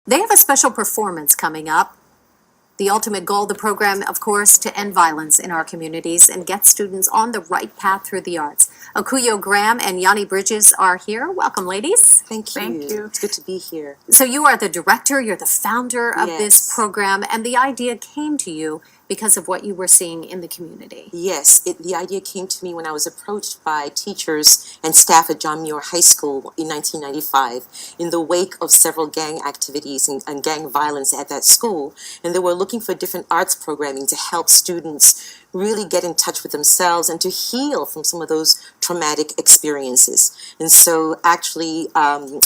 They have a special performance coming up. The ultimate goal of the program, of course, to end violence in our communities and get students on the right path through the arts. Akuyo Graham and Yanni Bridges are here. Welcome, ladies. Thank you. It's good to be here. So you are the director, you're the founder of this program, and the idea came to you because of what you were seeing in the community. Yes, the idea came to me when I was approached by teachers and staff at John Muir High School in 1995 in the wake of several gang activities and gang violence at that school. And they were looking for different arts programming to help students really get in touch with themselves and to heal from some of those traumatic experiences. And so actually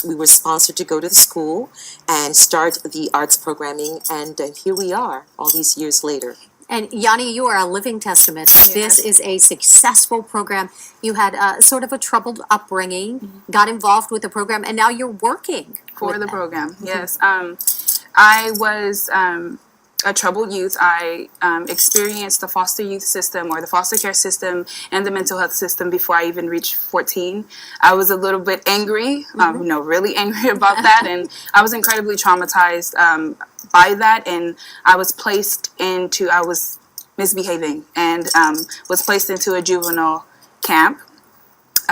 we were sponsored to go to the school and start the arts programming, and here we are all these years later. And Yanni, you are a living testament that this is a successful program. You had sort of a troubled upbringing, got involved with the program, and now you're working for the program. Yes. I was a troubled youth. I experienced the foster youth system or the foster care system and the mental health system before I even reached 14. I was a little bit angry, really angry about that, and I was incredibly traumatized by that, and I was misbehaving and was placed into a juvenile camp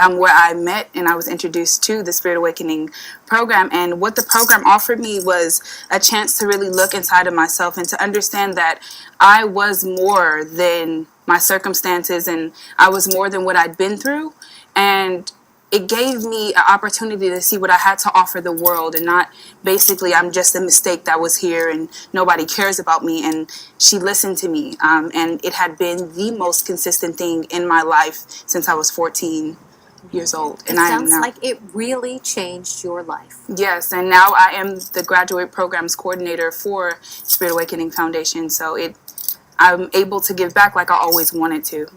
where I met and I was introduced to the Spirit Awakening program. And what the program offered me was a chance to really look inside of myself and to understand that I was more than my circumstances and I was more than what I'd been through. And it gave me an opportunity to see what I had to offer the world, and not basically I'm just a mistake that was here and nobody cares about me. And she listened to me, and it had been the most consistent thing in my life since I was 14 years old. And it sounds like it really changed your life. Yes, and now I am the graduate programs coordinator for Spirit Awakening Foundation, so I'm able to give back like I always wanted to.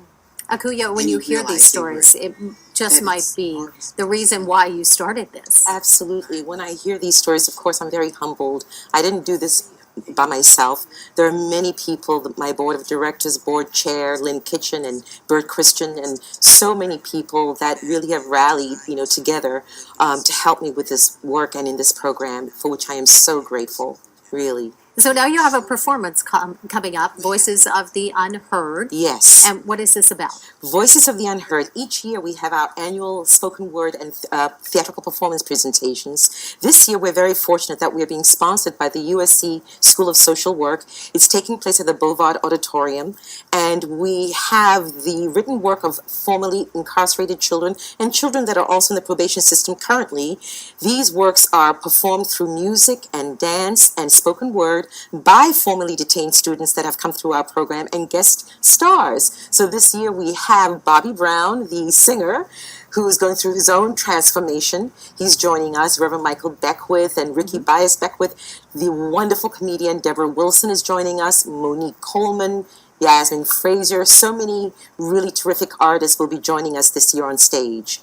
Akuyo, when you hear these stories, it just might be the reason why you started this. Absolutely. When I hear these stories, of course, I'm very humbled. I didn't do this by myself. There are many people, my board of directors, board chair, Lynn Kitchen and Bert Christian, and so many people that really have rallied, together to help me with this work and in this program, for which I am so grateful, really. So now you have a performance coming up, Voices of the Unheard. Yes. And what is this about? Voices of the Unheard. Each year we have our annual spoken word and theatrical performance presentations. This year we're very fortunate that we're being sponsored by the USC School of Social Work. It's taking place at the Boulevard Auditorium, and we have the written work of formerly incarcerated children and children that are also in the probation system currently. These works are performed through music and dance and spoken word by formerly detained students that have come through our program and guest stars. So this year we have Bobby Brown, the singer, who is going through his own transformation. He's joining us. Reverend Michael Beckwith and Ricky Bias Beckwith. The wonderful comedian Deborah Wilson is joining us. Monique Coleman, Yasmin Frazier. So many really terrific artists will be joining us this year on stage.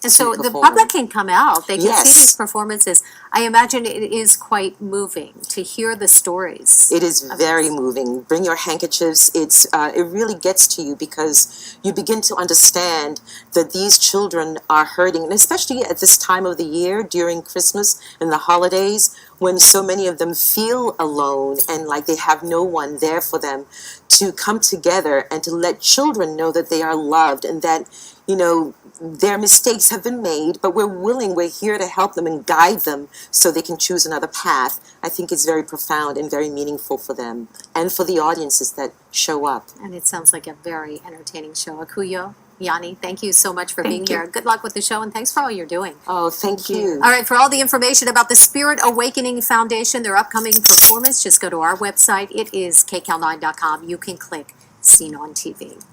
And so the public can come out. They can see these performances. I imagine it is quite moving to hear the stories. It is very moving. Bring your handkerchiefs. It really gets to you because you begin to understand that these children are hurting, and especially at this time of the year during Christmas and the holidays, when so many of them feel alone and like they have no one there for them, to come together and to let children know that they are loved and that, their mistakes have been made, but we're here to help them and guide them so they can choose another path. I think it's very profound and very meaningful for them and for the audiences that show up. And it sounds like a very entertaining show. Akuyo, Yanni, thank you so much for being here. Good luck with the show, and thanks for all you're doing. Oh, thank you. All right, for all the information about the Spirit Awakening Foundation, their upcoming performance, just go to our website. It is kcal9.com. You can click Seen on TV.